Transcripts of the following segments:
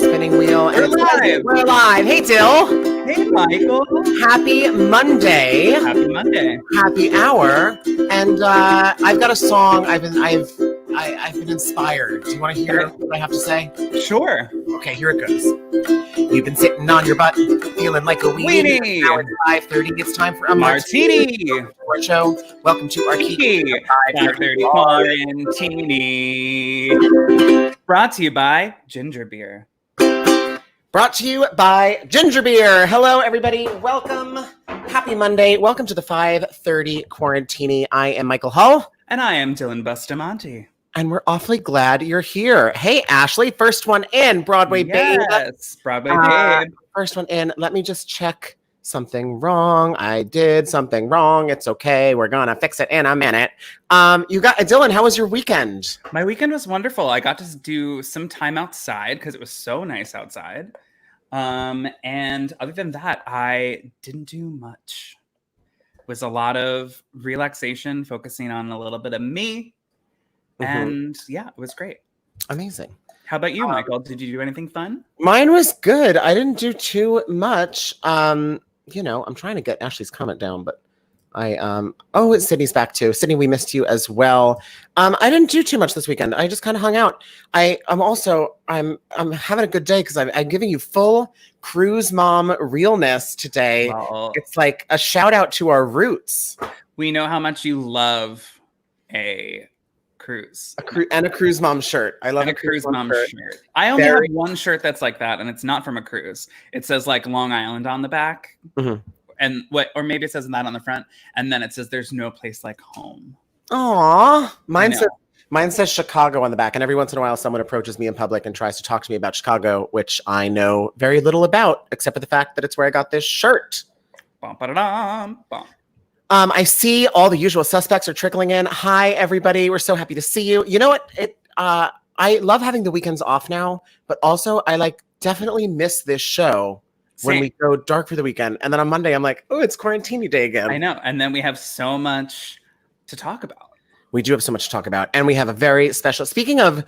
spinning wheel. We're live. We're live. Hey, Dill. Hey, Michael. Happy Monday. Happy Monday. Happy hour. And I've got a song. I've been inspired. Do you want to hear what I have to say? Sure. Okay, here it goes. You've been sitting on your butt, feeling like a weenie. Now it's 5:30. It's time for a martini. Our show. Welcome to our Kiki 5:30 Quarantini. Brought to you by Ginger Beer. Brought to you by Ginger Beer. Hello, everybody. Welcome. Happy Monday. Welcome to the 5:30 Quarantini. I am Michael Hull. And I am Dylan Bustamante. And we're awfully glad you're here. Hey, Ashley, first one in, Broadway Babe. Yes, Broadway Babe. First one in. Let me just check something wrong. I did something wrong. It's okay. We're going to fix it in a minute. Dylan, how was your weekend? My weekend was wonderful. I got to do some time outside because it was so nice outside. And other than that, I didn't do much. It was a lot of relaxation, focusing on a little bit of me. And yeah, it was great. Amazing. How about you, Michael? Did you do anything fun? Mine was good. I didn't do too much. I'm trying to get Ashley's comment down, but Sydney's back too. Sydney, we missed you as well. I didn't do too much this weekend. I just kind of hung out. I'm having a good day because I'm giving you full cruise mom realness today. Well, it's like a shout out to our roots. We know how much you love a cruise. And a cruise mom shirt. I love a cruise mom shirt. I only have one shirt that's like that, and it's not from a cruise. It says like Long Island on the back. And or maybe it says that on the front, and then it says there's no place like home. Aw. Mine says Chicago on the back, and every once in a while someone approaches me in public and tries to talk to me about Chicago, which I know very little about, except for the fact that it's where I got this shirt. Bum, ba-da-dum, bum. I see all the usual suspects are trickling in. Hi, everybody. We're so happy to see you. You know what? I love having the weekends off now, but also I definitely miss this show. Same. When we go dark for the weekend. And then on Monday, I'm like, oh, it's Quarantini day again. I know. And then we have so much to talk about. We do have so much to talk about. And we have a very special, speaking of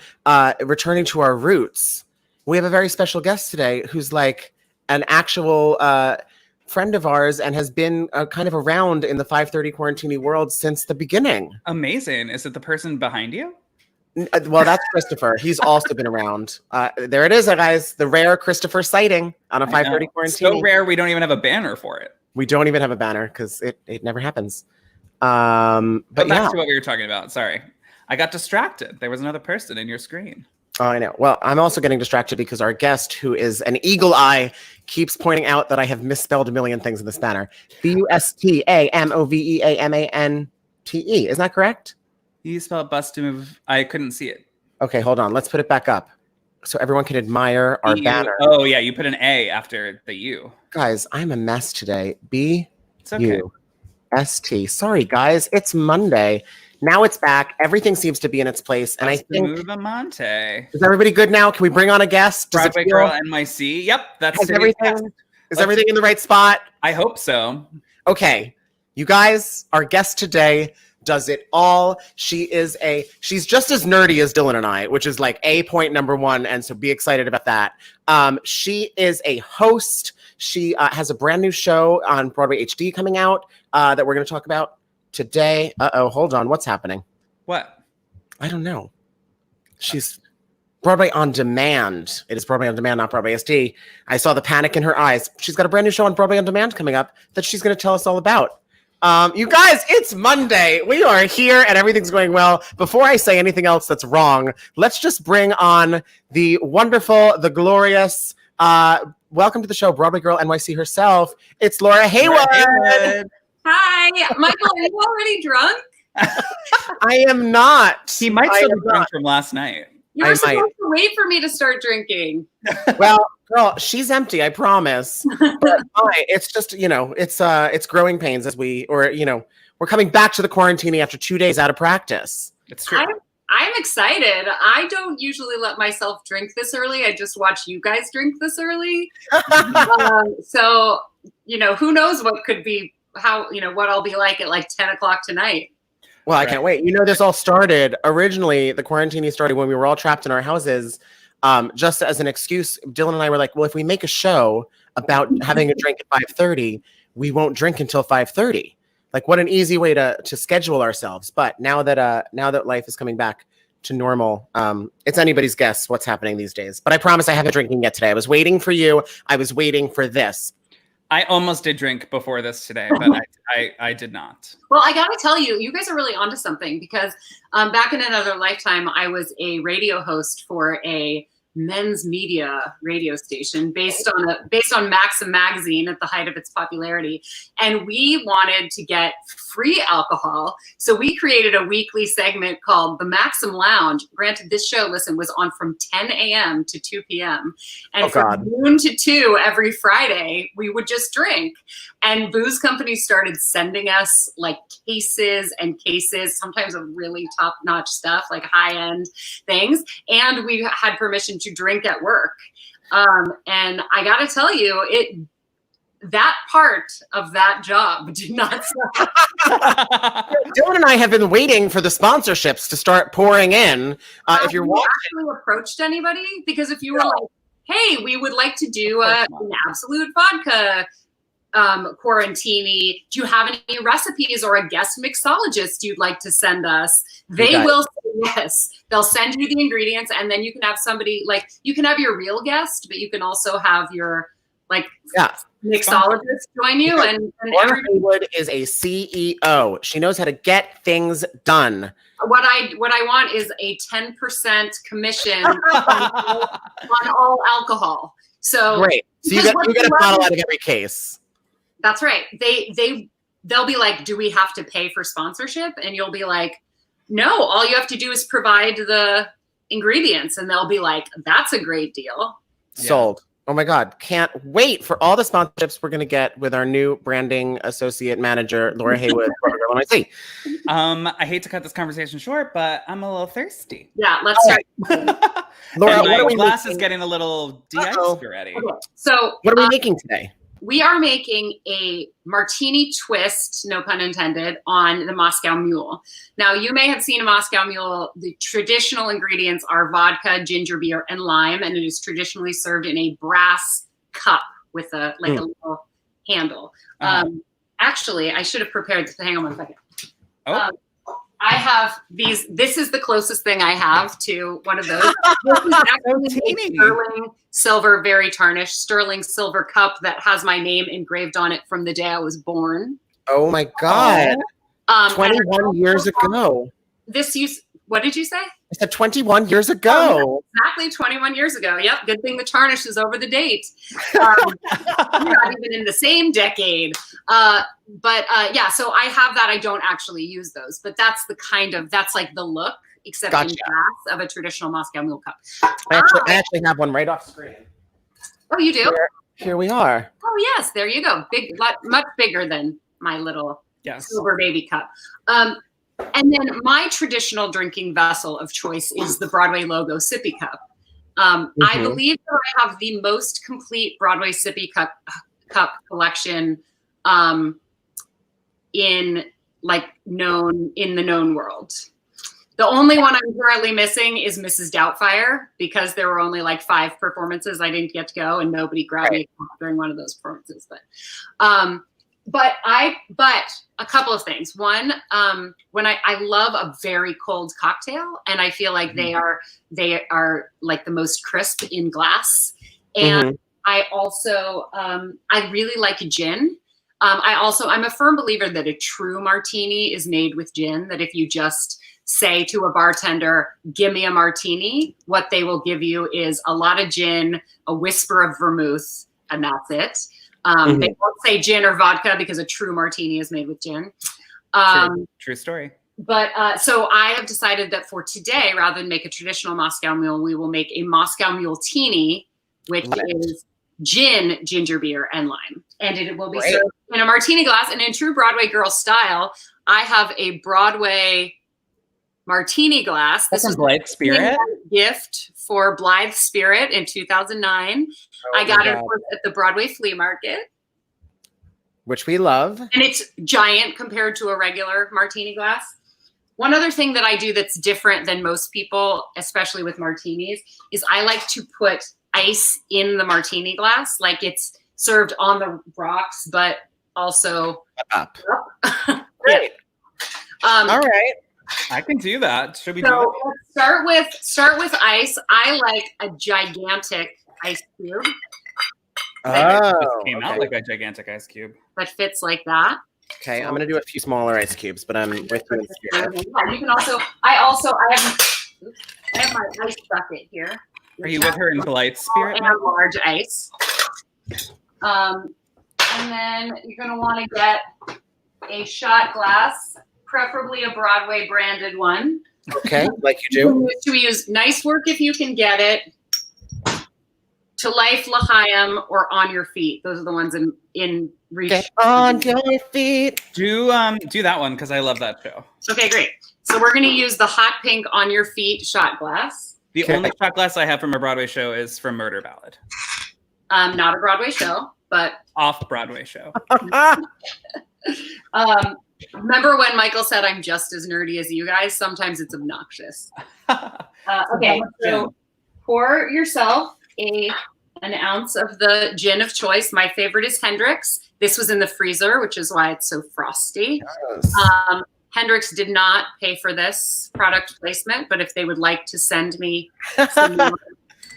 returning to our roots, we have a very special guest today who's like an actual friend of ours and has been kind of around in the 5:30 Quarantini world since the beginning. Amazing. Is it the person behind you? Well, that's Christopher. He's also been around. There it is, guys. The rare Christopher sighting on a 5:30 Quarantini. So rare, we don't even have a banner for it. We don't even have a banner because it never happens. But back to what we were talking about. Sorry. I got distracted. There was another person in your screen. Oh, I know. Well, I'm also getting distracted because our guest, who is an eagle eye, keeps pointing out that I have misspelled a million things in this banner. Bustamoveamante. Isn't that correct? You spelled bust to move. I couldn't see it. Okay, hold on. Let's put it back up so everyone can admire our banner. Oh, yeah. You put an A after the U. Guys, I'm a mess today. It's okay. B-U-S-T. Sorry, guys. It's Monday. Now it's back. Everything seems to be in its place. And I think... Bustamante. Is everybody good now? Can we bring on a guest? BroadwayGirlNYC. Yep. That's everything. Is everything in the right spot? I hope so. Okay. You guys, our guest today does it all. She's just as nerdy as Dylan and I, which is like point number one. And so be excited about that. She is a host. She has a brand new show on Broadway HD coming out that we're going to talk about today. Hold on. What's happening? What? I don't know. She's Broadway on Demand. It is Broadway on Demand, not Broadway SD. I saw the panic in her eyes. She's got a brand new show on Broadway on Demand coming up that she's going to tell us all about. You guys, it's Monday. We are here and everything's going well. Before I say anything else that's wrong, let's just bring on the wonderful, the glorious, welcome to the show, Broadway Girl NYC herself. It's Laura Heywood. Hi, Michael, are you already drunk? I am not. He might still be drunk from last night. You were supposed to wait for me to start drinking. Well, girl, she's empty, I promise. But it's just, it's growing pains we're coming back to the quarantine after 2 days out of practice. It's true. I'm excited. I don't usually let myself drink this early. I just watch you guys drink this early. So, who knows what could be, what I'll be like at 10 o'clock tonight. Well, I can't wait. This all started, originally, the quarantine started when we were all trapped in our houses just as an excuse. Dylan and I were like, well, if we make a show about having a drink at 5:30, we won't drink until 5:30. Like, what an easy way to schedule ourselves. But now that life is coming back to normal, it's anybody's guess what's happening these days. But I promise I haven't drinking yet today. I was waiting for you. I was waiting for this. I almost did drink before this today, but I did not. Well, I gotta tell you, you guys are really onto something, because back in another lifetime, I was a radio host for a men's media radio station based on Maxim magazine at the height of its popularity, and we wanted to get free alcohol, so we created a weekly segment called the Maxim Lounge. Granted, this show, was on from 10 a.m. to 2 p.m. and from noon to 2 every Friday we would just drink, and booze companies started sending us like cases and cases, sometimes of really top-notch stuff, like high-end things, and we had permission to drink at work. And I gotta tell you, that part of that job did not stop. Dylan and I have been waiting for the sponsorships to start pouring in. If you're watching, actually approached anybody, because if you were like, hey, we would like to do an Absolute Vodka Quarantini, do you have any recipes or a guest mixologist you'd like to send us? They will say yes. They'll send you the ingredients, and then you can have somebody, like, you can have your real guest, but you can also have your mixologist join you. And Laura Heywood is a CEO. She knows how to get things done. What I want is a 10% commission on all alcohol. So great. So you get a bottle out of every case. That's right. They'll be like, do we have to pay for sponsorship? And you'll be like, no, all you have to do is provide the ingredients. And they'll be like, that's a great deal. Sold. Oh my God. Can't wait for all the sponsorships we're going to get with our new branding associate manager, Laura Heywood, BroadwayGirlNYC. I hate to cut this conversation short, but I'm a little thirsty. Yeah, let's start. Laura, my glass is getting a little de-iced already. Okay. So what are we making today? We are making a martini twist, no pun intended, on the Moscow Mule. Now, you may have seen a Moscow Mule. The traditional ingredients are vodka, ginger beer, and lime, and it is traditionally served in a brass cup with a little handle. Actually, I should have prepared this. Hang on one second. I have these. This is the closest thing I have to one of those. This is actually a sterling silver, very tarnished sterling silver cup that has my name engraved on it from the day I was born. Oh my God! 21 years ago. What did you say? I said 21 years ago. Exactly 21 years ago. Yep. Good thing the tarnish is over the date. We're not even in the same decade. Yeah, so I have that. I don't actually use those, but that's like the look, except in glass, of a traditional Moscow Mule cup. I actually have one right off screen. Oh, you do? Here we are. Oh, yes. There you go. Much bigger than my little silver baby cup. And then my traditional drinking vessel of choice is the Broadway logo sippy cup. I believe that I have the most complete Broadway sippy cup collection in the known world. The only one I'm currently missing is Mrs. Doubtfire, because there were only like 5 performances I didn't get to go, and nobody grabbed me during one of those performances. But a couple of things. One, when I love a very cold cocktail, and I feel like they are like the most crisp in glass. And I also I really like gin. I'm a firm believer that a true martini is made with gin. That if you just say to a bartender, "Give me a martini," what they will give you is a lot of gin, a whisper of vermouth, and that's it. They won't say gin or vodka, because a true martini is made with gin. True story. But so I have decided that for today, rather than make a traditional Moscow Mule, we will make a Moscow Mule-tini, which is gin, ginger beer, and lime. And it will be served in a martini glass. And in true Broadway girl style, I have a Broadway martini glass. This is Blythe Spirit gift for Blythe Spirit in 2009. I got it at the Broadway flea market, which we love, and it's giant compared to a regular martini glass. One other thing that I do that's different than most people, especially with martinis, is I like to put ice in the martini glass, like it's served on the rocks, but also up. Great. All right. I can do that. Should we do So that? let's start with ice. I like a gigantic ice cube. Oh, This came out like a gigantic ice cube. That fits like that. Okay, I'm gonna do a few smaller ice cubes, but I'm with you in spirit. Yeah, you can also. I have my ice bucket here. Are you with her in polite spirit? And large ice. And then you're gonna want to get a shot glass, preferably a Broadway branded one. Okay, like you do. To use Nice Work if you can get it. To Life, L'Chaim, or On Your Feet. Those are the ones in reach. Get on your feet. Do that one because I love that show. Okay, great. So we're gonna use the hot pink On Your Feet shot glass. The only shot glass I have from a Broadway show is from Murder Ballad. Not a Broadway show, but Off-Broadway show. Remember when Michael said I'm just as nerdy as you guys? Sometimes it's obnoxious. Okay, so pour yourself an ounce of the gin of choice. My favorite is Hendrick's. This was in the freezer, which is why it's so frosty. Yes. Hendrick's did not pay for this product placement, but if they would like to send me some more,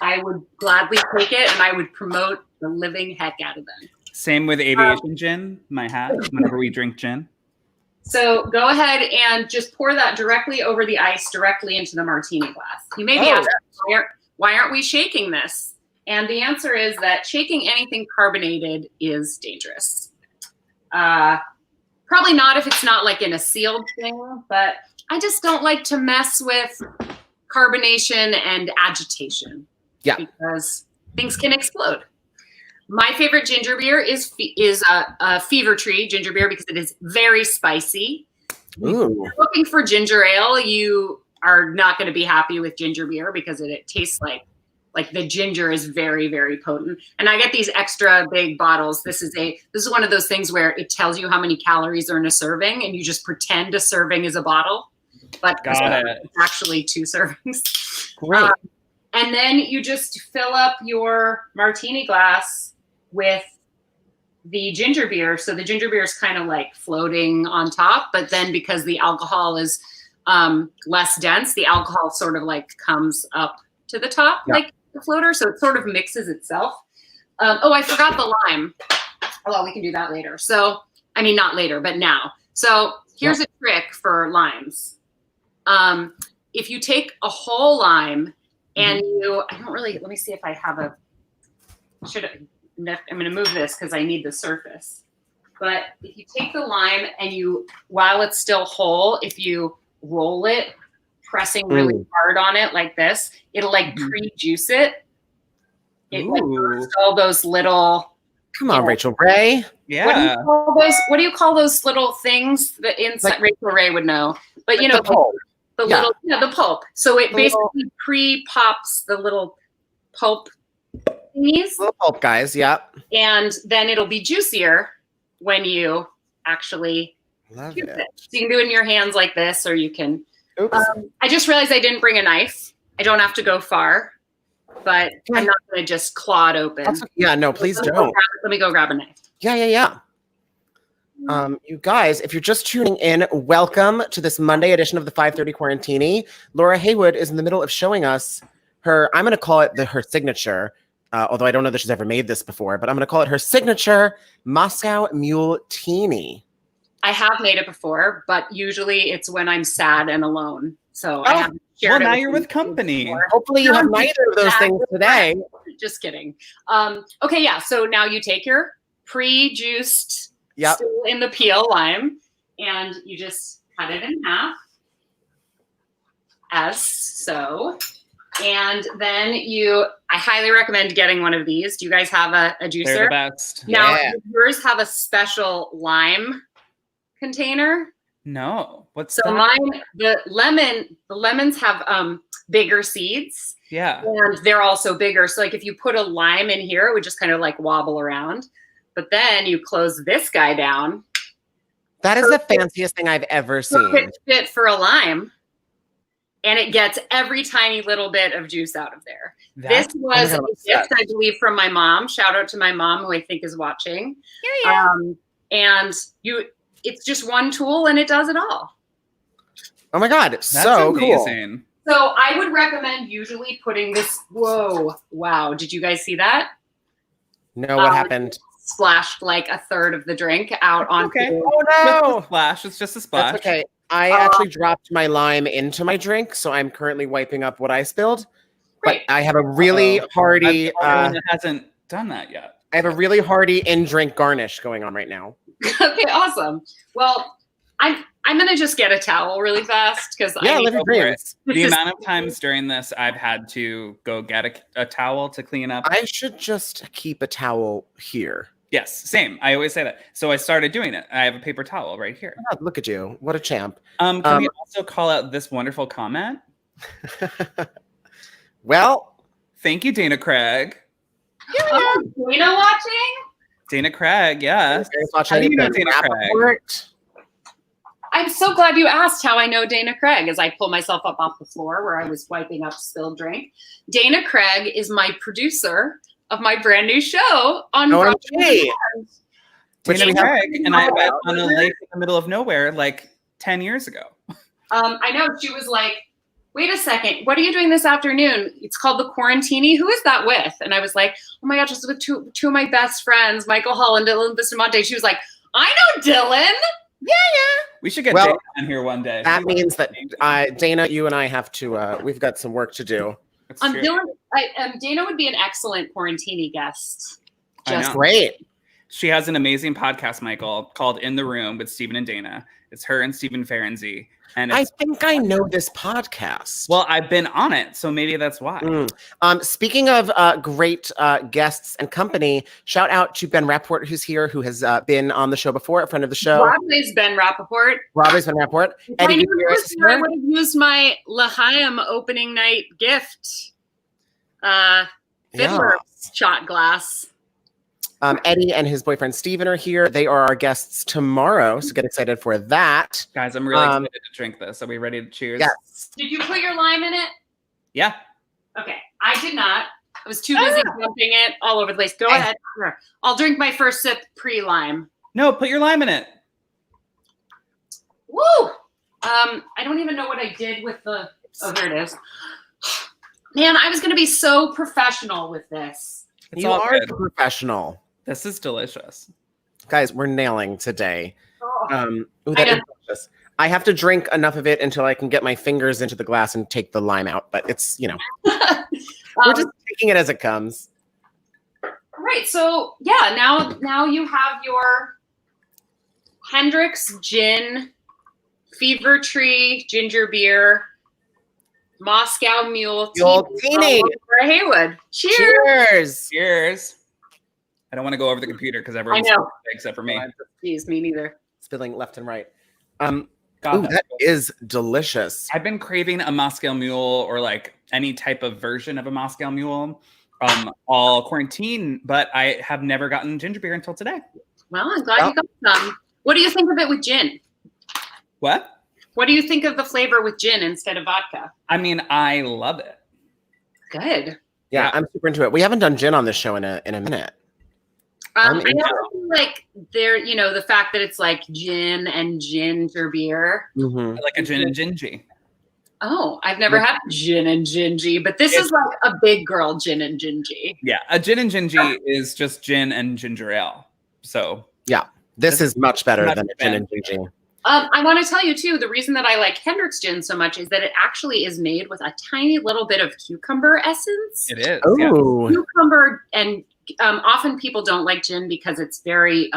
I would gladly take it, and I would promote the living heck out of them. Same with aviation gin, my hat, whenever we drink gin. So go ahead and just pour that directly over the ice, directly into the martini glass. You may be asking, why aren't we shaking this? And the answer is that shaking anything carbonated is dangerous. Probably not if it's not like in a sealed thing, but I just don't like to mess with carbonation and agitation. Yeah. Because things can explode. My favorite ginger beer is a Fever Tree ginger beer because it is very spicy. Ooh. If you're looking for ginger ale, you are not going to be happy with ginger beer because it tastes like the ginger is very, very potent. And I get these extra big bottles. This is one of those things where it tells you how many calories are in a serving, and you just pretend a serving is a bottle, but it's actually 2 servings. Great. And then you just fill up your martini glass with the ginger beer. So the ginger beer is kind of like floating on top, but then because the alcohol is less dense, the alcohol sort of like comes up to the top like the floater. So it sort of mixes itself. I forgot the lime. Well, we can do that later. So, I mean, not later, but now. So here's a trick for limes. If you take a whole lime and let me see if I have I'm going to move this because I need the surface. But if you take the lime and while it's still whole, if you roll it, pressing really hard on it like this, it'll like pre-juice it. It like all those little. Come on, Rachel Ray. Yeah. What do you call those little things that inside? Rachel Ray would know. But the pulp. The pulp. So it basically pre-pops the little pulp thingies. Little pulp guys, And then it'll be juicier when you actually love juice it. So you can do it in your hands like this, or you can. Oops. I just realized I didn't bring a knife. I don't have to go far, but I'm not going to just claw it open. No, please don't. Let me go grab a knife. Yeah. You guys, if you're just tuning in, welcome to this Monday edition of the 5:30 Quarantini. Laura Heywood is in the middle of showing us her, I'm going to call it her signature, although I don't know that she's ever made this before, but I'm going to call it her signature Moscow Mule-tini. I have made it before, but usually it's when I'm sad and alone. So I haven't shared it. Now you're with company. Before. Hopefully you have neither of those things today. Just kidding. Okay, yeah. So now you take your pre-juiced, still in the peel lime, and you just cut it in half, as so. And then I highly recommend getting one of these. Do you guys have a juicer? They're the best. Now, does yours have a special lime container? No. What's so that? Mine, the lemons have bigger seeds. Yeah. And they're also bigger. So like if you put a lime in here, it would just kind of like wobble around. But then you close this guy down That is the fanciest thing I've ever seen. Perfect fit for a lime. And it gets every tiny little bit of juice out of there. This was a gift, I believe, from my mom. Shout out to my mom, who I think is watching. And it's just one tool, and it does it all. Oh my God, it's so amazing. Cool. So I would recommend usually putting this. Whoa, wow! Did you guys see that? No, what happened? Splashed like a third of the drink out on. Okay. Oh no! Just a splash. It's just a splash. That's okay. I actually dropped my lime into my drink, so I'm currently wiping up what I spilled. But I have a really hearty. That hasn't done that yet. I have a really hearty in-drink garnish going on right now. Okay, awesome. Well, I'm gonna just get a towel really fast because live your dreams. The amount of times during this I've had to go get a towel to clean up. I should just keep a towel here. Yes, same. I always say that. So I started doing it. I have a paper towel right here. Oh, look at you. What a champ. Can we also call out this wonderful comment? Well, thank you, Dana Craig. Oh, Dana watching? Dana Craig, yes. How do you know Dana Craig? I'm so glad you asked how I know Dana Craig as I pull myself up off the floor where I was wiping up spilled drink. Dana Craig is my producer of my brand new show on Broadway. Dana Craig and I met on a lake in the middle of nowhere like 10 years ago. I know. She was like, wait a second, what are you doing this afternoon? It's called the Quarantini. Who is that with? And I was like, oh my gosh, it's with two of my best friends, Michael Hull and Dylan Bustamante. She was like, I know Dylan. Yeah. We should get Dana on here one day. That means that Dana, you and I have to, we've got some work to do. Dana would be an excellent Quarantini guest. Just great. She has an amazing podcast, Michael, called In the Room with Stephen and Dana. It's her and Stephen Ferenczi. And I think I know this podcast. Well, I've been on it, so maybe that's why. Speaking of great guests and company, shout out to Ben Rappaport, who's here, who has been on the show before, a friend of the show. Broadway's Ben Rappaport. Eddie I would have used my L'Chaim opening night gift. Fiddler shot glass. Eddie and his boyfriend Steven are here. They are our guests tomorrow, so get excited for that. Guys, I'm really excited to drink this. Are we ready to cheers? Yes. Did you put your lime in it? Yeah. Okay. I did not. I was too busy dumping it all over the place. Go ahead. I'll drink my first sip pre-lime. No, put your lime in it. Woo! I don't even know what I did with the... Oh, here it is. Man, I was going to be so professional with this. You are a professional. This is delicious. Guys, we're nailing today. That is delicious. I have to drink enough of it until I can get my fingers into the glass and take the lime out. But it's, we're just taking it as it comes. Right. So, yeah, now you have your Hendrick's Gin, Fever Tree Ginger Beer, Moscow Mule-tini, Laura Heywood. Cheers. Cheers. I don't want to go over the computer because everyone's except for me. Jeez, me neither. Spilling left and right. That is delicious. I've been craving a Moscow Mule or like any type of version of a Moscow Mule all quarantine, but I have never gotten ginger beer until today. Well, I'm glad you got some. What do you think of it with gin? What? What do you think of the flavor with gin instead of vodka? I mean, I love it. Good. Yeah, I'm super into it. We haven't done gin on this show in a minute. I know, like the fact that it's like gin and ginger beer. Mm-hmm. Like a gin and gingy. Oh, I've never had gin and gingy, but this is like a big girl gin and gingy. Yeah, a gin and gingy is just gin and ginger ale. So yeah, this is much better than a gin and gingy. I want to tell you too, the reason that I like Hendrick's gin so much is that it actually is made with a tiny little bit of cucumber essence. It is. Oh, yeah. Cucumber, and often people don't like gin because it's very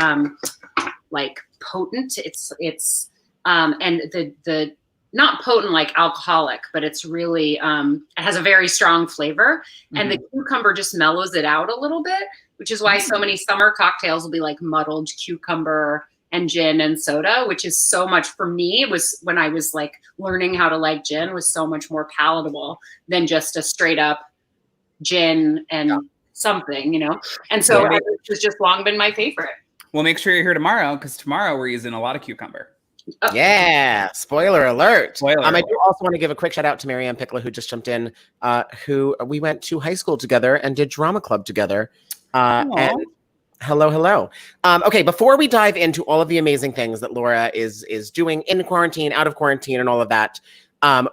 like potent. It's and the not potent like alcoholic, but it's really it has a very strong flavor, and the cucumber just mellows it out a little bit, which is why so many summer cocktails will be like muddled cucumber and gin and soda, which is so much for me. It was when I was like learning how to like gin, was so much more palatable than just a straight up gin and something, And so it's just long been my favorite. Well, make sure you're here tomorrow because tomorrow we're using a lot of cucumber. Yeah, spoiler alert. Spoiler I alert. do also want to give a quick shout out to Marianne Pickler, who just jumped in, who we went to high school together and did drama club together. And hello. Okay, before we dive into all of the amazing things that Laura is doing in quarantine, out of quarantine, and all of that,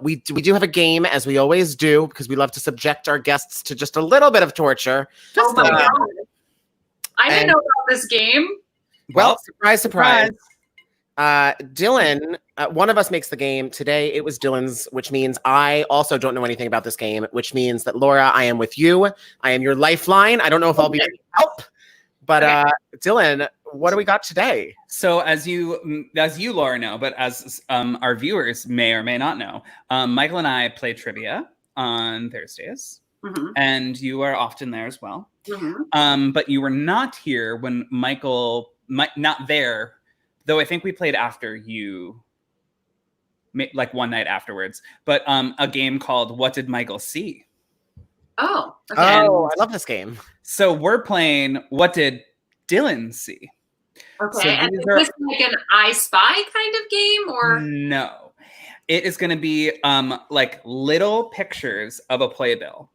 we do have a game, as we always do, because we love to subject our guests to just a little bit of torture. Oh my God. I didn't know about this game. Well, surprise. Dylan, one of us makes the game. Today it was Dylan's, which means I also don't know anything about this game, which means that Laura, I am with you. I am your lifeline. I don't know if I'll be able to help, but Dylan, what do we got today? So as you Laura know, but as our viewers may or may not know, Michael and I play trivia on Thursdays, and you are often there as well. But you were not here when not there. Though I think we played after you, like one night afterwards. But a game called What Did Michael See? Oh, okay. Oh, I love this game. So we're playing What Did Dylan See? Okay, So and is this like an I Spy kind of game, or? No. It is going to be like little pictures of a playbill.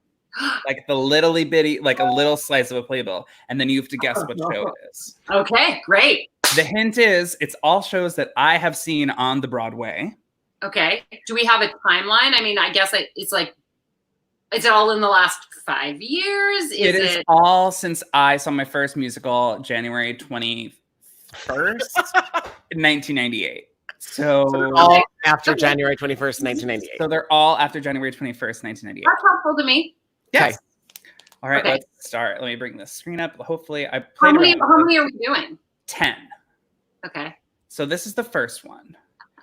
Like the little bitty, like a little slice of a playbill. And then you have to guess what show it is. Okay, great. The hint is it's all shows that I have seen on the Broadway. Okay. Do we have a timeline? I mean, I guess it's like, is it all in the last 5 years? It is all since I saw my first musical, January 21st, 1998. So all after January 21st, 1998. So they're all after January 21st, 1998. That's helpful to me. Yes. Okay. All right, Okay. let's start. Let me bring the screen up. Hopefully I How played many around with are we doing? 10. Okay. So this is the first one.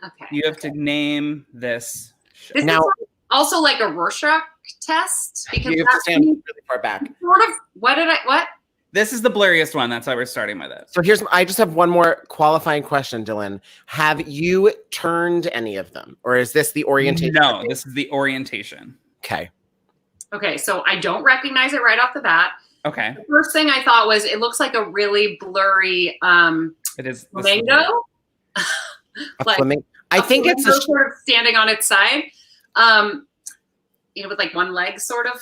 Okay. You have to name this show. This Now- is also like a Rorschach test because You have to that's stand really far back. sort of what? This is the blurriest one. That's why we're starting with it. So I just have one more qualifying question, Dylan. Have you turned any of them, or is this the orientation? No, this is the orientation. Okay. Okay, so I don't recognize it right off the bat. Okay. The first thing I thought was it looks like a really blurry It is. flamingo. Like, Flamingo. I think it's flamingo sort of standing on its side. With like one leg sort of.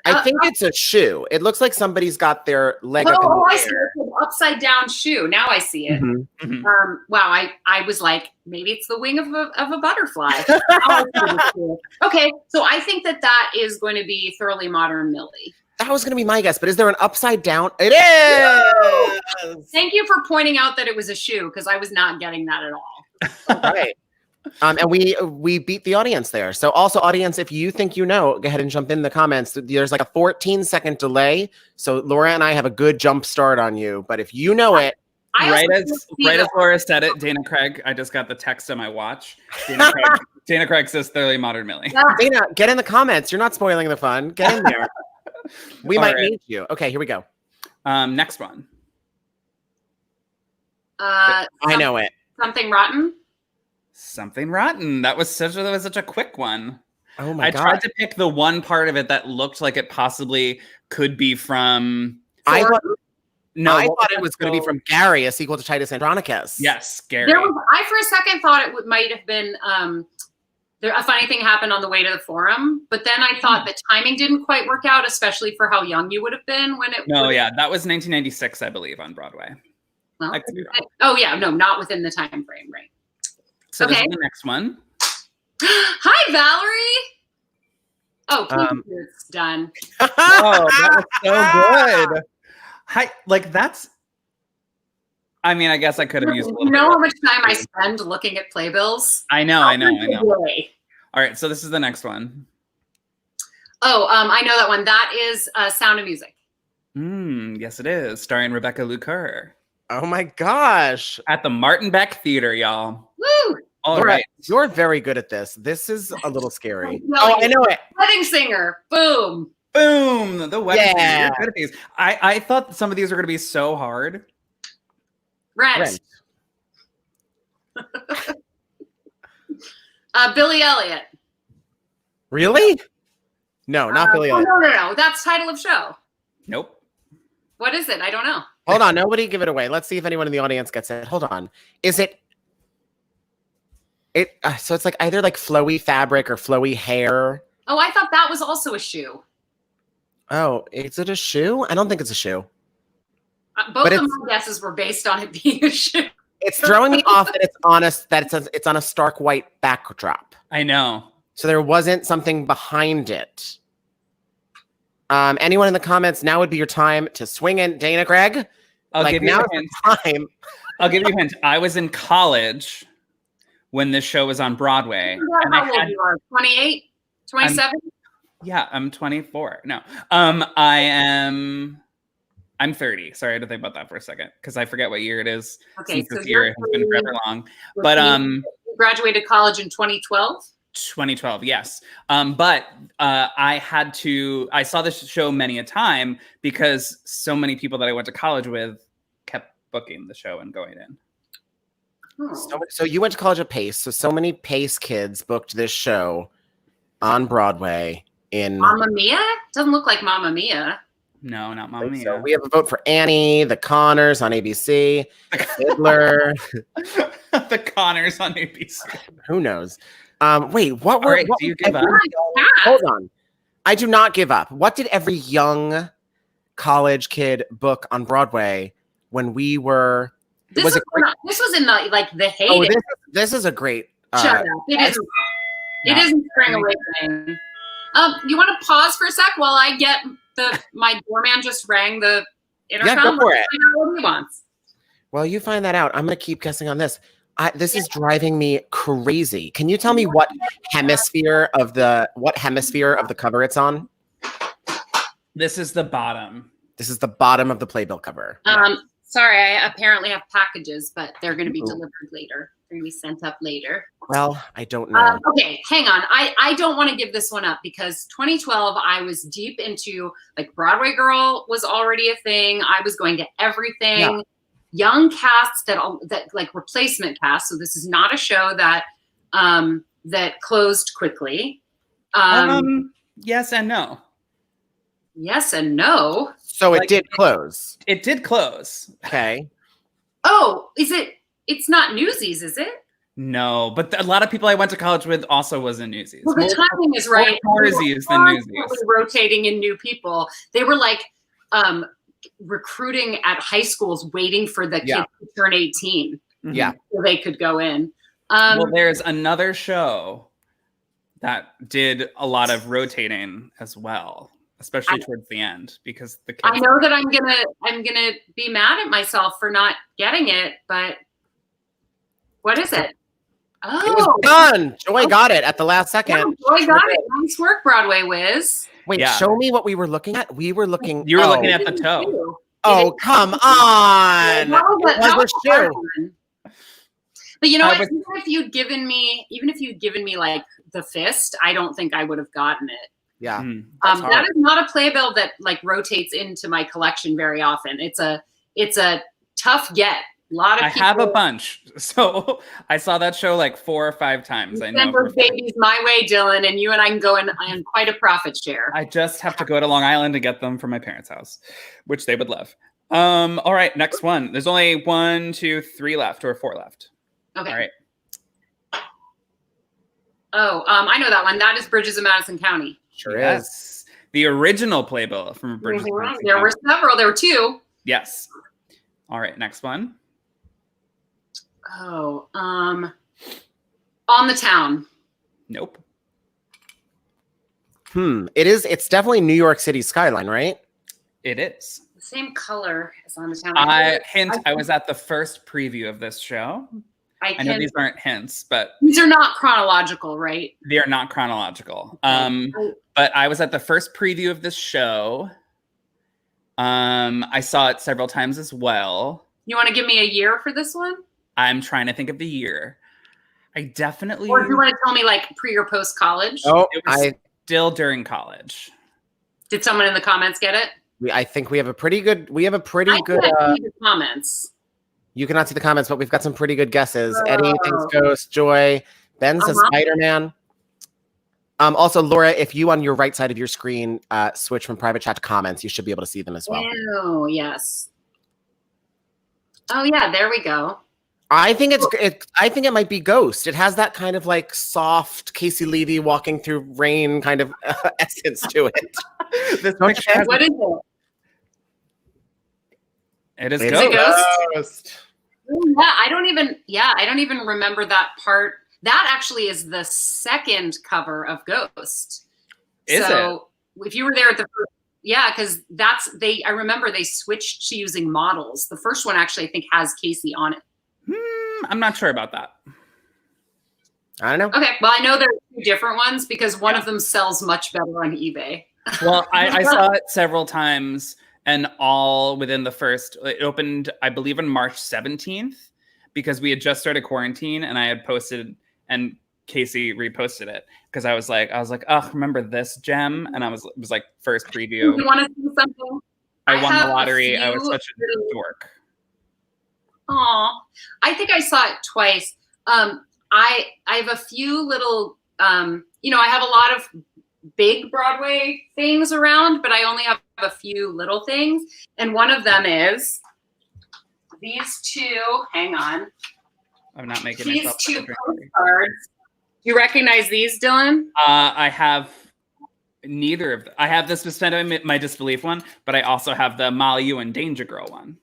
I think it's a shoe. It looks like somebody's got their leg up in Oh, the I see. air. It's an upside down shoe. Now I see it. Mhm. Mhm. Wow, I was like, maybe it's the wing of a butterfly. Now I see the shoe. Okay, so I think that is going to be Thoroughly Modern Millie. That was going to be my guess, but is there an upside down? It is. Thank you for pointing out that it was a shoe because I was not getting that at all. Right. And we beat the audience there. So also, audience, if you think you know, go ahead and jump in the comments. There's like a 14-second delay. So Laura and I have a good jump start on you. But if you know it, Right as Laura said it, Dana Craig, I just got the text on my watch. Dana Craig says Thoroughly Modern Millie. Dana, get in the comments. You're not spoiling the fun. Get in there. We All might right. need you. Okay, here we go. Next one. I know it. Something Rotten. Something Rotten. That was such a quick one. Oh my I god. tried to pick the one part of it that looked like it possibly could be from. I Thor. thought it was going to be from Gary, a sequel to Titus Andronicus. Yes, Gary. I for a second thought it might have been a funny thing happened on the way to the forum, but then I thought the timing didn't quite work out, especially for how young you would have been when it. No, yeah, that was 1996, I believe, on Broadway. Well, I could be wrong. oh yeah, no, not within the time frame, right? So this Okay. is the next one. Hi, Valerie. Oh, it's done. Oh, that was so good. Hi, like that's. I mean, I guess I could have used a little. You know bit how much time I spend looking at playbills? I know. Really? All right, so this is the next one. Oh, I know that one. That is Sound of Music. Yes, it is, starring Rebecca Luker Oh my gosh. at the Martin Beck Theater, y'all. Woo! All Laura, right. you're very good at this. This is a little scary. No, Oh, I know it. Wedding Singer. Boom. Boom! The wedding. Yeah. You're good at these. I thought some of these were going to be so hard. Rent. Billy Elliot. Really? No, not Billy Oh, Elliot. no. That's title of show. Nope. What is it? I don't know. Hold on, nobody give it away. Let's see if anyone in the audience gets it. Hold on. Is it? So it's like either like flowy fabric or flowy hair. Oh, I thought that was also a shoe. Oh, is it a shoe? I don't think it's a shoe. Both of my guesses were based on it being a shoe. It's throwing me off that it's on a stark white backdrop. I know. So there wasn't something behind it. Anyone in the comments, now would be your time to swing in. Dana, Greg? I'll give you a hint. Time. I'll give you a hint. I was in college when this show was on Broadway. And how old you are? 28? 27? Yeah, I'm 24. No. I'm 30. Sorry, I had to think about that for a second because I forget what year it is. Okay, since so this year has been forever long. But you graduated college in 2012? 2012, yes. But I saw this show many a time because so many people that I went to college with kept booking the show and going in. So you went to college at Pace. So many Pace kids booked this show on Broadway in Mamma Mia? Doesn't look like Mamma Mia. No, not Mamma Mia. So we have a vote for Annie, The Connors on ABC, Fiddler. The Connors on ABC. Who knows? Wait, what were? Right, do you give up? Hold on. I do not give up. What did every young college kid book on Broadway when we were? This was in the heyday. Oh, this is a great. Shut up! It isn't Spring Awakening. You want to pause for a sec while I get my doorman just rang the intercom? Yeah, go for it. What he wants. Well, you find that out. I'm going to keep guessing on this. This is driving me crazy. Can you tell me what hemisphere of the cover it's on? This is the bottom. This is the bottom of the playbill cover. Sorry, I apparently have packages, but they're going to be delivered later. They're going to be sent up later. Well, I don't know. Okay, hang on. I don't want to give this one up because 2012, I was deep into Broadway Girl was already a thing. I was going to everything. Yeah. Young casts that replacement casts. So this is not a show that closed quickly. Yes and no. Yes and no. So it did close. It did close. Okay. Oh, it's not Newsies, is it? No, but a lot of people I went to college with also was in Newsies. Well, the timing is right. More Newsies than Newsies. Rotating in new people. They were recruiting at high schools, waiting for the kids to turn 18. Yeah, so they could go in. Well, there's another show that did a lot of rotating as well, especially towards the end, because the kids. I know that I'm gonna be mad at myself for not getting it, but what is it? Oh, it was done. Joy got it at the last second. Yeah, Joy got it. Nice work, Broadway Whiz. Wait, show me what we were looking at. We were looking. You were looking at the toe. Oh, come on! That was a shoe. But you know what? Even if you'd given me the fist, I don't think I would have gotten it. Yeah. That is not a playbill that rotates into my collection very often. It's a tough get. I have a bunch. So I saw that show 4 or 5 times. I know. Send those babies my way, Dylan, and you and I can go on quite a profit share. I just have to go to Long Island to get them from my parents' house, which they would love. All right, next one. There's only 1, 2, 3 left, or 4 left. Okay. All right. Oh, I know that one. That is Bridges of Madison County. Sure is. The original playbill from Bridges of Madison There County. were several. There were 2. Yes. All right, next one. Oh, On the Town. Nope. It's definitely New York City skyline, right? It is. The same color as On the Town. I was at the first preview of this show. I know these aren't hints, but these are not chronological, right? They are not chronological. But I was at the first preview of this show. I saw it several times as well. You want to give me a year for this one? I'm trying to think of the year. I definitely. Or do you want to tell me pre or post college? Oh, it was still during college. Did someone in the comments get it? I think we have a pretty good. I can't see the comments. You cannot see the comments, but we've got some pretty good guesses. Eddie thinks Ghost. Joy. Ben says Spider-Man. Also, Laura, if you on your right side of your screen switch from private chat to comments, you should be able to see them as well. Oh, yes. Oh yeah, there we go. I think I think it might be Ghost. It has that kind of like soft Casey Levy walking through rain kind of essence to it. This Don't picture you has What is it? it is It's Is it Ghost. Ghost? Yeah, I don't even remember that part. That actually is the second cover of Ghost. Is so if you were there at the first, yeah, because I remember they switched to using models. The first one actually I think has Casey on it. I'm not sure about that. I don't know. Okay, well I know there are two different ones because one of them sells much better on eBay. Well, I saw it several times and all within the first. It opened, I believe, on March 17th because we had just started quarantine and I had posted and Casey reposted it because I was like, oh, remember this gem? And it was like first preview. You want to see something? I won have the a lottery. I was few such a dork. Aw, I think I saw it twice. I have a few little, I have a lot of big Broadway things around, but I only have a few little things. And one of them is these two. Hang on. I'm not making These myself two a drink. postcards. You recognize these, Dylan? I have neither of them. I have the Suspend My Disbelief one, but I also have the Molly You and Danger Girl one.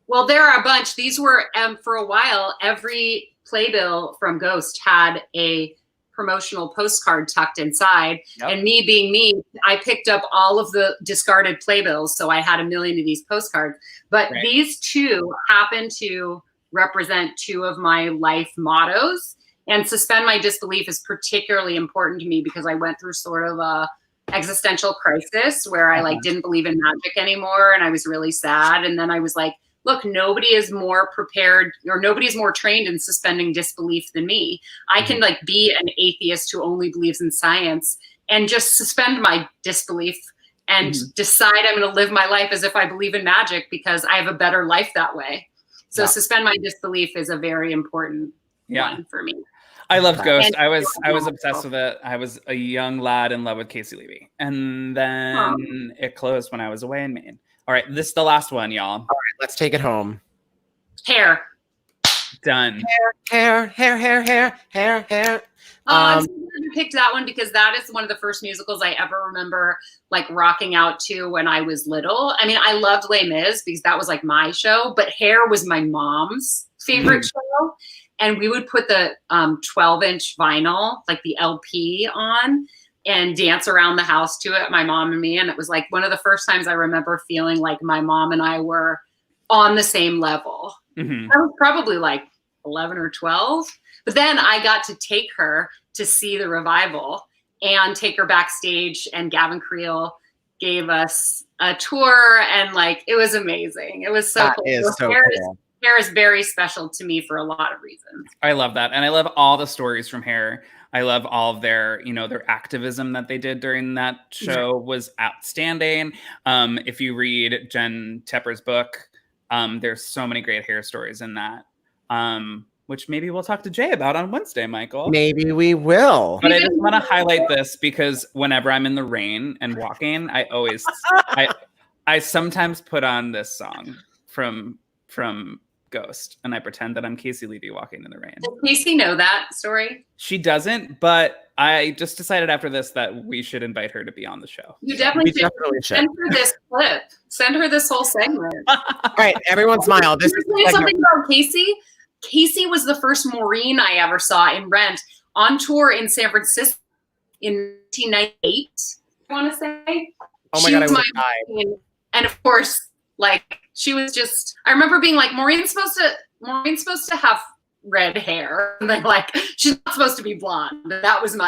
Well, there are a bunch. These were, for a while, every playbill from Ghost had a promotional postcard tucked inside. Yep. And me being me, I picked up all of the discarded playbills. So I had a million of these postcards. But Right. These two happen to represent two of my life mottos. And Suspend My Disbelief is particularly important to me because I went through sort of a existential crisis where I didn't believe in magic anymore. And I was really sad. And then I was like, look, nobody is more prepared or nobody is more trained in suspending disbelief than me. I can be an atheist who only believes in science and just suspend my disbelief and decide I'm going to live my life as if I believe in magic because I have a better life that way. So Suspend My Disbelief is a very important one for me. I loved Ghost. And I was obsessed with it. I was a young lad in love with Casey Levy. And then it closed when I was away in Maine. All right, this is the last one, y'all. All right, let's take it home. Hair. Done. Hair. I'm so glad you picked that one because that is one of the first musicals I ever remember rocking out to when I was little. I mean, I loved Les Mis because that was my show, but Hair was my mom's favorite show. And we would put the 12-inch vinyl, the LP on and dance around the house to it, my mom and me. And it was one of the first times I remember feeling like my mom and I were on the same level. Mm-hmm. I was probably 11 or 12. But then I got to take her to see the revival and take her backstage. And Gavin Creel gave us a tour. And it was amazing. It was so cool. Is so cool. Hair is very special to me for a lot of reasons. I love that. And I love all the stories from Hair. I love all of their, their activism that they did during that show was outstanding. If you read Jen Tepper's book, there's so many great Hair stories in that, which maybe we'll talk to Jay about on Wednesday, Michael. Maybe we will. But I just want to highlight this because whenever I'm in the rain and walking, I always, I sometimes put on this song from Ghost, and I pretend that I'm Casey Levy walking in the rain. Does Casey know that story? She doesn't, but I just decided after this that we should invite her to be on the show. You definitely should. should. Send her this clip. Send her this whole segment. All right, everyone smile. This is something about Casey. Casey was the first Maureen I ever saw in Rent on tour in San Francisco in 1998. I want to say. Oh my God, I would die. And of course, she was just. I remember being Maureen's supposed to have red hair. And she's not supposed to be blonde. That was when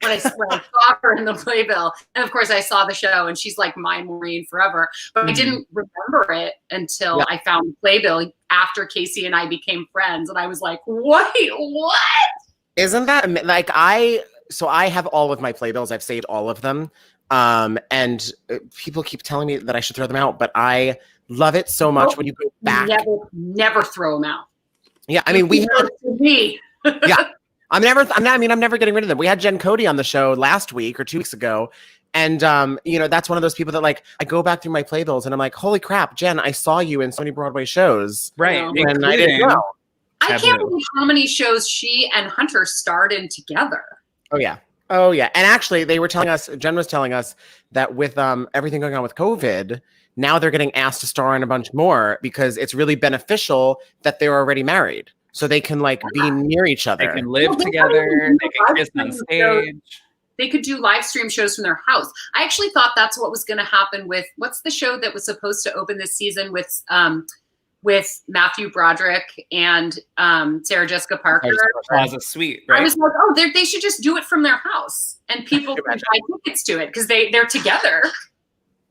I saw her in the playbill. And of course I saw the show and she's my Maureen forever. But I didn't remember it until I found the playbill after Casey and I became friends. And I was like, wait, what? Isn't that so I have all of my playbills. I've saved all of them. And people keep telling me that I should throw them out, but I love it so much when you go back. Never throw them out. Yeah, I mean, I'm never getting rid of them. We had Jen Cody on the show last week or 2 weeks ago, And, that's one of those people that like, I go back through my playbills and I'm like, holy crap, Jen, I saw you in so many Broadway shows. Right. And I didn't know. I can't believe how many shows she and Hunter starred in together. Oh, yeah. Oh, yeah. And actually, they were telling us, Jen was telling us that with everything going on with COVID, now they're getting asked to star in a bunch more because it's really beneficial that they're already married. So they can like be near each other. They can live together. They can kiss on stage. They could do live stream shows from their house. I actually thought that's what was going to happen with, what's the show that was supposed to open this season with Matthew Broderick and Sarah Jessica Parker. Plaza Suite, right? I was like, oh, they should just do it from their house and people can buy tickets to it because they're together.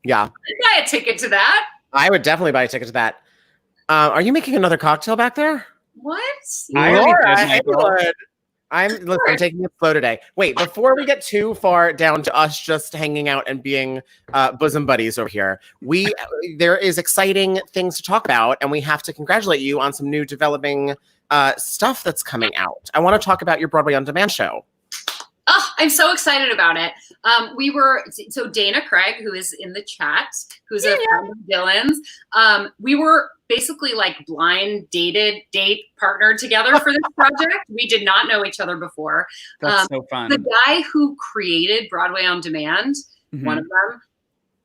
Yeah. I'd buy a ticket to that. I would definitely buy a ticket to that. Are you making another cocktail back there? What? Laura Heywood. I'm taking it slow today. Wait, before we get too far down to us just hanging out and being bosom buddies over here, there is exciting things to talk about, and we have to congratulate you on some new developing stuff that's coming out. I want to talk about your Broadway On Demand show. Oh, I'm so excited about it. So Dana Craig, who is in the chat, who's a friend of Dylan's, we were basically like blind date partnered together for this project. We did not know each other before. That's so fun. The guy who created Broadway On Demand, one of them,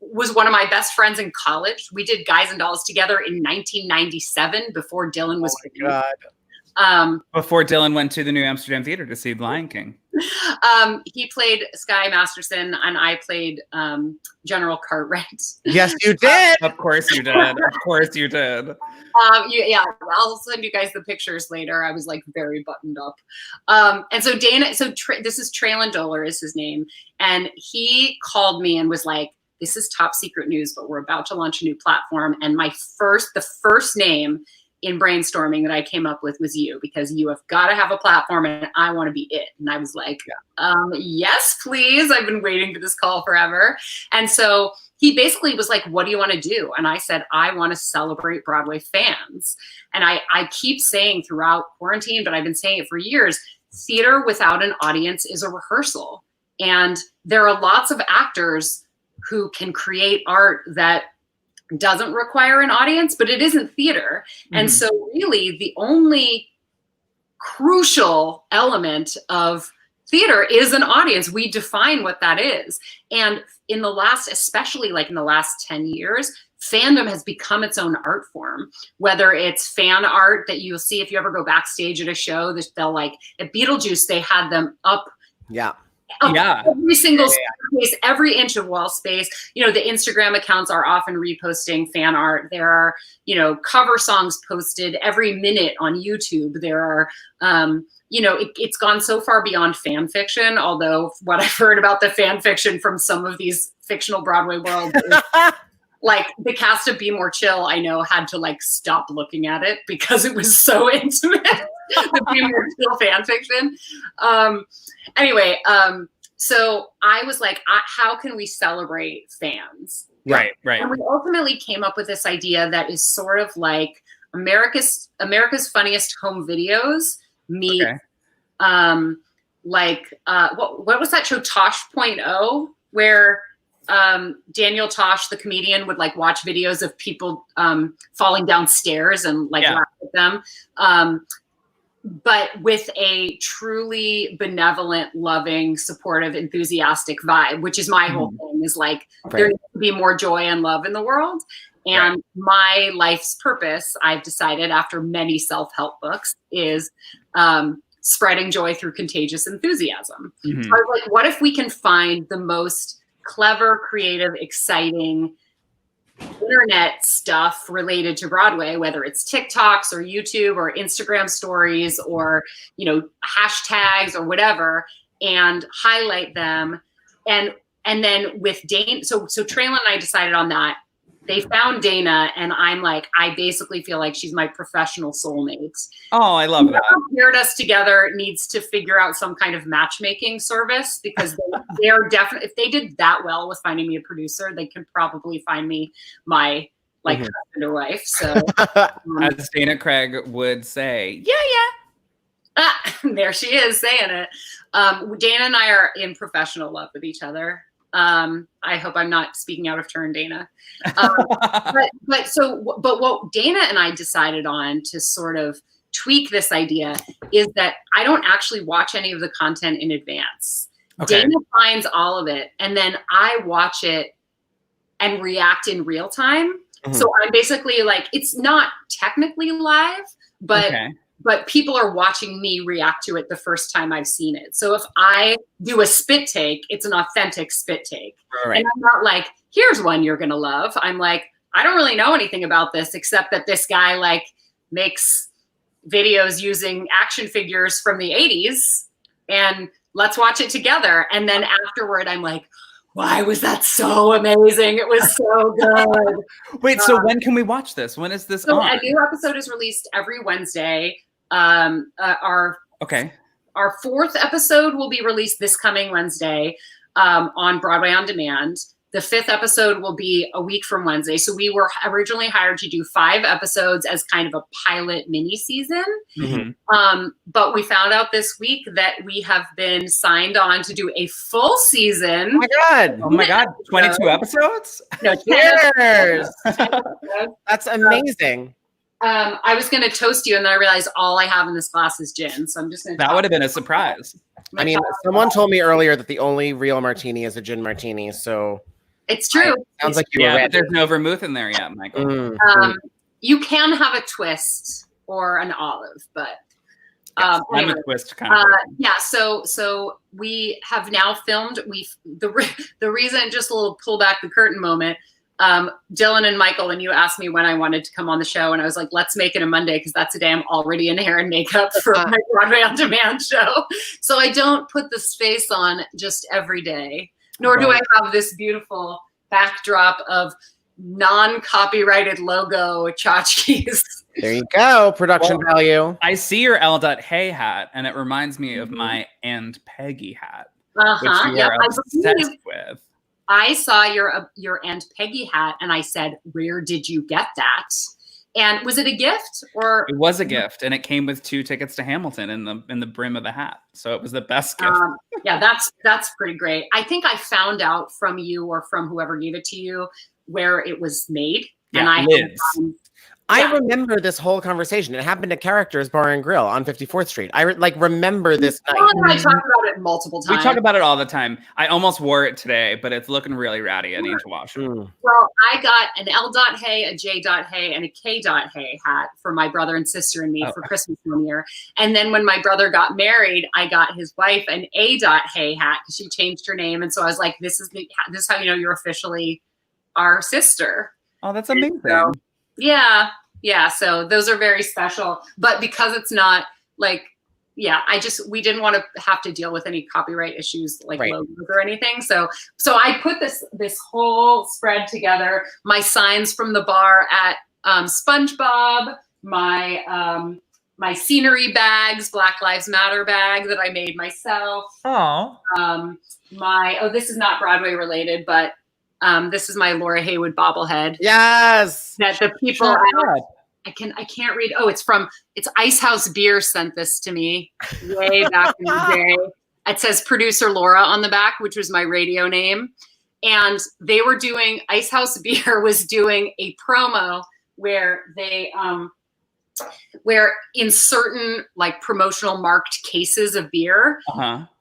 was one of my best friends in college. We did Guys and Dolls together in 1997 before Dylan was born. Before Dylan went to the New Amsterdam Theater to see Lion King. He played Sky Masterson and I played General Cartwright. Yes, you did. Of course you did. Of course you did. I'll send you guys the pictures later. I was like very buttoned up. And so this is Traylon Doler is his name. And he called me and was like, this is top secret news, but we're about to launch a new platform. And the first name in brainstorming that I came up with was you, because you have got to have a platform and I want to be it. And I was like, yes, please. I've been waiting for this call forever. And so he basically was like, what do you want to do? And I said, I want to celebrate Broadway fans. And I keep saying throughout quarantine, but I've been saying it for years, theater without an audience is a rehearsal. And there are lots of actors who can create art that doesn't require an audience, but it isn't theater. And so really the only crucial element of theater is an audience. We define what that is. And especially like in the last 10 years, fandom has become its own art form, whether it's fan art that you'll see if you ever go backstage at a show, they'll like at Beetlejuice, they had them up. Yeah. Every single space, every inch of wall space. The Instagram accounts are often reposting fan art. There are, cover songs posted every minute on YouTube. There are, it's gone so far beyond fan fiction, although what I've heard about the fan fiction from some of these fictional Broadway worlds is like the cast of Be More Chill, I know, had to like stop looking at it because it was so intimate. The Be More Chill fan fiction. So I was like, how can we celebrate fans? Right. And we ultimately came up with this idea that is sort of like America's Funniest Home Videos meet, what was that show, Tosh.0, where Daniel Tosh, the comedian, would like watch videos of people falling down stairs and like laugh at them. But with a truly benevolent, loving, supportive, enthusiastic vibe, which is my whole thing, is like there needs to be more joy and love in the world. And my life's purpose, I've decided after many self-help books, is spreading joy through contagious enthusiasm. So I was like, what if we can find the most clever, creative, exciting internet stuff related to Broadway, whether it's TikToks or YouTube or Instagram stories or, hashtags or whatever, and highlight them. And then with Dana, so Traylon and I decided on that. They found Dana, and I'm like, I basically feel like she's my professional soulmate. Oh, I love that. Whoever paired us together needs to figure out some kind of matchmaking service, because they are definitely, if they did that well with finding me a producer, they could probably find me my husband or wife. So as Dana Craig would say, there she is saying it. Dana and I are in professional love with each other. I hope I'm not speaking out of turn, Dana. But what Dana and I decided on to sort of tweak this idea is that I don't actually watch any of the content in advance. Okay. Dana finds all of it, and then I watch it and react in real time. Mhm. So I'm basically like, it's not technically live, but people are watching me react to it the first time I've seen it. So if I do a spit take, it's an authentic spit take. Right. And I'm not like, here's one you're going to love. I'm like, I don't really know anything about this except that this guy like makes videos using action figures from the 80s and let's watch it together. And then afterward, I'm like, why was that so amazing? It was so good. Wait, so when can we watch this? When is this So on? a new episode is released every Wednesday. Our fourth episode will be released this coming Wednesday on Broadway On Demand. The fifth episode will be a week from Wednesday. So we were originally hired to do 5 episodes as kind of a pilot mini season. Mm-hmm. But we found out this week that we have been signed on to do a full season. Oh my God. 22 episodes? No, Cheers. That's amazing. I was going to toast you, and then I realized all I have in this glass is gin. So I'm just going to. That would have been a surprise. I mean, someone told me earlier that the only real martini is a gin martini. So it's true. Sounds like you were but ready. there's no vermouth in there yet, Michael. You can have a twist or an olive, but lemon twist kind of. yeah. So we have now filmed. The reason, just a little pull back the curtain moment. Dylan and Michael, when you asked me when I wanted to come on the show, and I was like, let's make it a Monday because that's the day I'm already in hair and makeup for my Broadway On Demand show. So I don't put this face on just every day, nor do I have this beautiful backdrop of non-copyrighted logo tchotchkes. There you go. Production value. I see your L. Hay hat, and it reminds me of my Aunt Peggy hat, which you are obsessed with. I saw your Aunt Peggy hat, and I said, "Where did you get that?" And was it a gift or? It was a gift, and it came with 2 tickets to Hamilton in the brim of the hat. So it was the best gift. Yeah, that's pretty great. I think I found out from you or from whoever gave it to you where it was made, and I remember this whole conversation. It happened at Characters Bar and Grill on 54th Street. I remember this night. I talked about it multiple times. We talk about it all the time. I almost wore it today, but it's looking really ratty. I need to wash it. Well, I got an L. Hay, a J. Hay, and a K. Hay hat for my brother and sister and me for Christmas one year. And then when my brother got married, I got his wife an A. Hay hat because she changed her name. And so I was like, this is how you know you're officially our sister. Oh, that's amazing. So, yeah. So those are very special, but because it's not like, we didn't want to have to deal with any copyright issues like logos or anything. So I put this whole spread together. My signs from the bar at SpongeBob, my scenery bags, Black Lives Matter bag that I made myself. This is not Broadway related, but this is my Laura Heywood bobblehead. Yes. That the people I can't read. Oh, it's Ice House Beer sent this to me way back in the day. It says producer Laura on the back, which was my radio name. And they were doing, Ice House Beer was doing a promo where they where in certain like promotional marked cases of beer,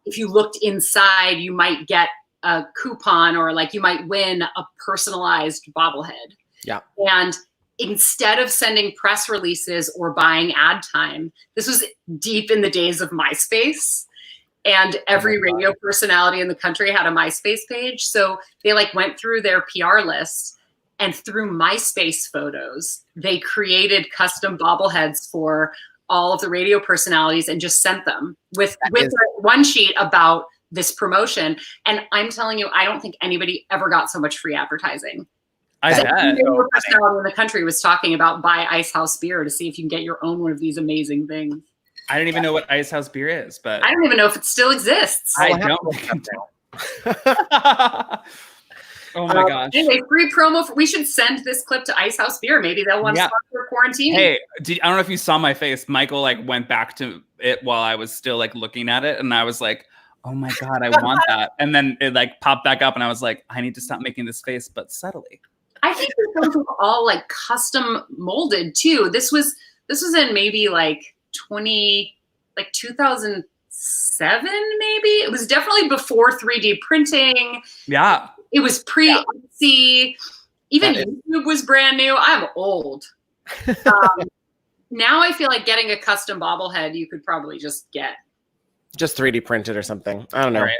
if you looked inside, you might get a coupon or like you might win a personalized bobblehead. Yeah. And instead of sending press releases or buying ad time, this was deep in the days of MySpace. And every radio personality in the country had a MySpace page. So they like went through their PR list, and through MySpace photos, they created custom bobbleheads for all of the radio personalities and just sent them with one sheet about this promotion. And I'm telling you, I don't think anybody ever got so much free advertising. Every radio personality in the country was talking about buy Ice House Beer to see if you can get your own one of these amazing things. I don't even know what Ice House Beer is, but I don't even know if it still exists. I don't. Oh my gosh. Anyway, free promo. We should send this clip to Ice House Beer. Maybe they'll want to sponsor Quarantini. Hey, I don't know if you saw my face. Michael like went back to it while I was still like looking at it, and I was like, oh my God, I want that. And then it like popped back up and I was like, I need to stop making this face, but subtly. I think those were all like custom molded too. This was in maybe like 2007, maybe. It was definitely before 3D printing. Yeah. It was pre-Etsy. Even YouTube was brand new. I'm old. Now I feel like getting a custom bobblehead you could probably just get. Just 3D printed or something. I don't know. Right.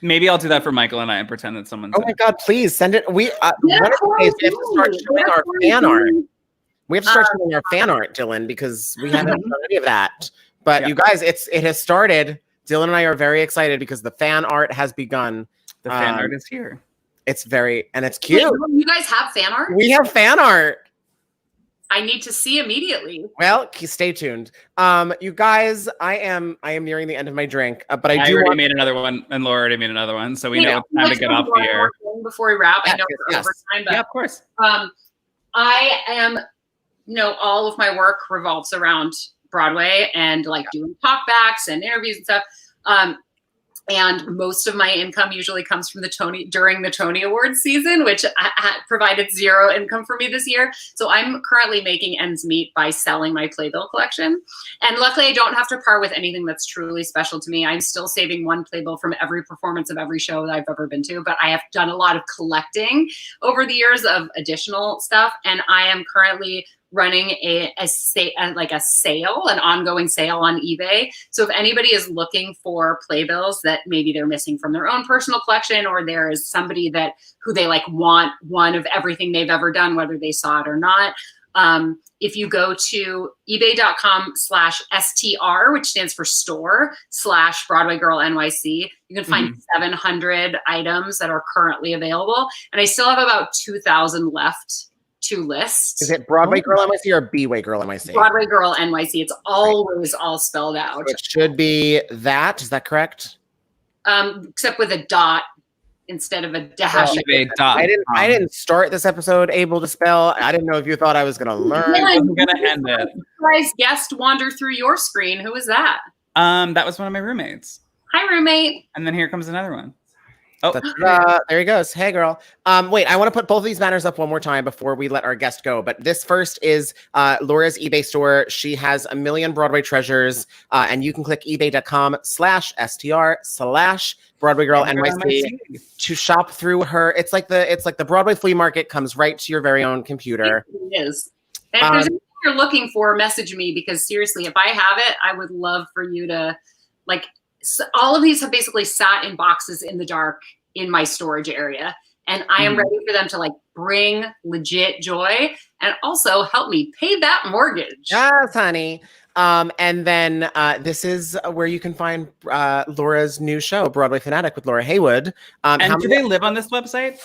Maybe I'll do that for Michael and I and pretend that someone's. Oh my God, please send it. One of the days we have to start showing our fan art. We have to start showing our fan art, Dylan, because we haven't done any of that. But you guys, it has started. Dylan and I are very excited because the fan art has begun. The fan art is here. It's it's cute. Wait, you guys have fan art? We have fan art. I need to see immediately. Well, stay tuned. You guys, I am nearing the end of my drink, but I already made another one, and Laura already made another one, so we know it's time to get off the air. Before we wrap, I know we're over time, but yeah, of course. I am, all of my work revolves around Broadway and like doing talkbacks and interviews and stuff. And most of my income usually comes from during the Tony Awards season, which provided zero income for me this year. So I'm currently making ends meet by selling my playbill collection. And luckily I don't have to part with anything that's truly special to me. I'm still saving one playbill from every performance of every show that I've ever been to, but I have done a lot of collecting over the years of additional stuff. And I am currently running an ongoing sale on eBay. So if anybody is looking for playbills that maybe they're missing from their own personal collection, or there is somebody who they like want one of everything they've ever done, whether they saw it or not. If you go to ebay.com/STR, which stands for store /BroadwayGirlNYC, you can find 700 items that are currently available. And I still have about 2,000 left to list. Is it Broadway Girl NYC or B-Way Girl NYC? Broadway Girl NYC. It's always all spelled out. So it should be that. Is that correct? Except with a dot instead of a dash. I didn't start this episode able to spell. I didn't know if you thought I was going to learn. I was going to end it. Surprise guest wander through your screen. Who was that? That was one of my roommates. Hi, roommate. And then here comes another one. Oh, there he goes. Hey, girl. Wait, I want to put both of these banners up one more time before we let our guest go. But this first is Laura's eBay store. She has a million Broadway treasures, and you can click ebay.com/STR/BroadwayGirlNYC to shop through her. It's like the Broadway flea market comes right to your very own computer. It is. And if there's anything you're looking for, message me, because seriously, if I have it, I would love for you to like. So all of these have basically sat in boxes in the dark in my storage area. And I am ready for them to like bring legit joy and also help me pay that mortgage. Yes, honey. And then this is where you can find Laura's new show, Broadway Fanatic with Laura Heywood. And do they live on this website?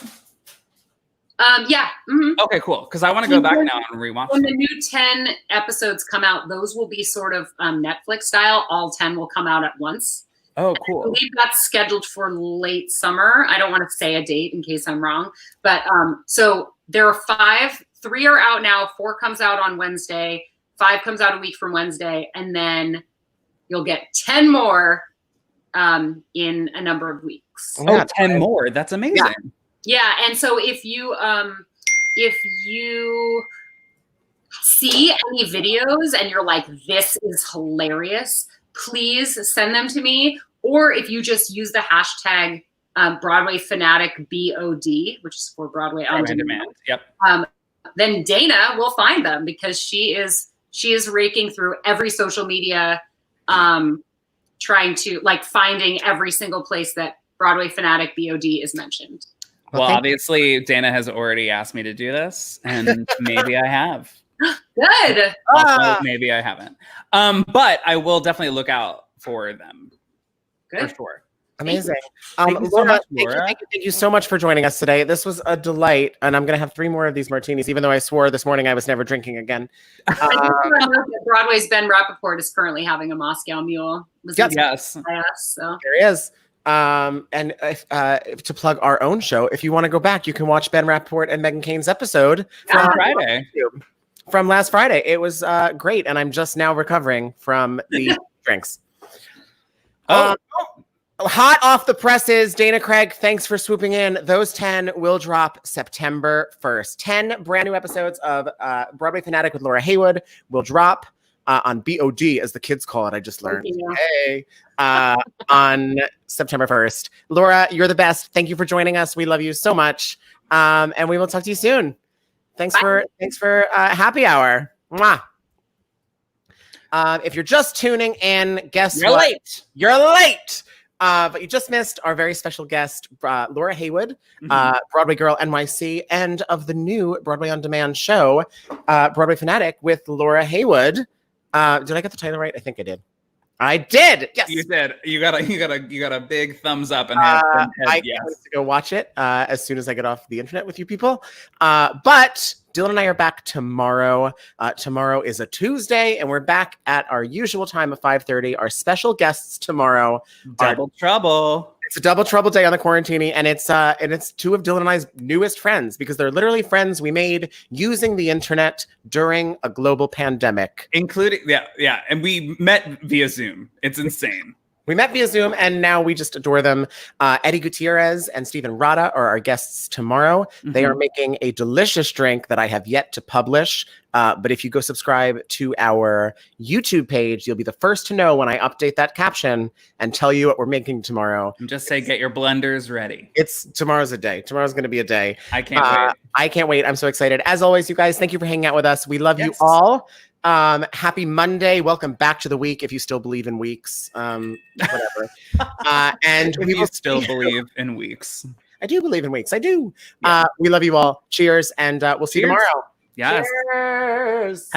Yeah. Mm-hmm. Okay, cool. Because I want to go back now and rewatch. When the new 10 episodes come out, those will be sort of Netflix style. All 10 will come out at once. Oh, cool. I believe that's scheduled for late summer. I don't want to say a date in case I'm wrong. But so there are 5. 3 are out now. 4 comes out on Wednesday. 5 comes out a week from Wednesday. And then you'll get 10 more in a number of weeks. Oh, 10 more. That's amazing. Yeah. And so if you see any videos and you're like, this is hilarious, please send them to me. Or if you just use the hashtag Broadway Fanatic BOD, which is for Broadway on Demand. Yep. Then Dana will find them because she is raking through every social media, trying to like finding every single place that Broadway Fanatic BOD is mentioned. Well, obviously Dana has already asked me to do this, and maybe I have. Good. Also, maybe I haven't. But I will definitely look out for them. Good. For sure. Amazing. Thank you so Laura, much, Laura. thank you so much for joining us today. This was a delight, and I'm going to have 3 more of these martinis, even though I swore this morning I was never drinking again. Broadway's Ben Rappaport is currently having a Moscow Mule. Yes. By us, so. There he is. And if, to plug our own show, if you want to go back, you can watch Ben Rappaport and Meghan Kane's episode from Friday. From last Friday. It was great, and I'm just now recovering from the drinks. Hot off the presses, Dana Craig, thanks for swooping in. Those 10 will drop September 1st. 10 brand new episodes of Broadway Fanatic with Laura Heywood will drop on BOD, as the kids call it. I just learned. Hey, on September 1st. Laura, you're the best. Thank you for joining us. We love you so much. And we will talk to you soon. Thanks for happy hour. Mwah. If you're just tuning in, guess You're what? late. You're late. But you just missed our very special guest, Laura Heywood, Broadway Girl NYC, and of the new Broadway On Demand show, Broadway Fanatic with Laura Heywood. Did I get the title right? I think I did. I did. Yes, You did. You got a big thumbs up and I yes. can't wait to go watch it as soon as I get off the internet with you people. But Dylan and I are back tomorrow. Tomorrow is a Tuesday, and we're back at our usual time of 5:30. Our special guests tomorrow Double trouble. It's a double trouble day on the Quarantini, and it's two of Dylan and I's newest friends, because they're literally friends we made using the internet during a global pandemic. Including, yeah. And we met via Zoom. It's insane. We met via Zoom, and now we just adore them. Eddie Gutierrez and Stephen Rada are our guests tomorrow. Mm-hmm. They are making a delicious drink that I have yet to publish. But if you go subscribe to our YouTube page, you'll be the first to know when I update that caption and tell you what we're making tomorrow. And just say, get your blenders ready. Tomorrow's a day. Tomorrow's going to be a day. I can't wait. I can't wait. I'm so excited. As always, you guys, thank you for hanging out with us. We love you all. Happy Monday. Welcome back to the week. If you still believe in weeks, whatever. And if you still believe in weeks. I do believe in weeks. I do. Yeah. We love you all. Cheers. And we'll see you tomorrow. Yes. Cheers.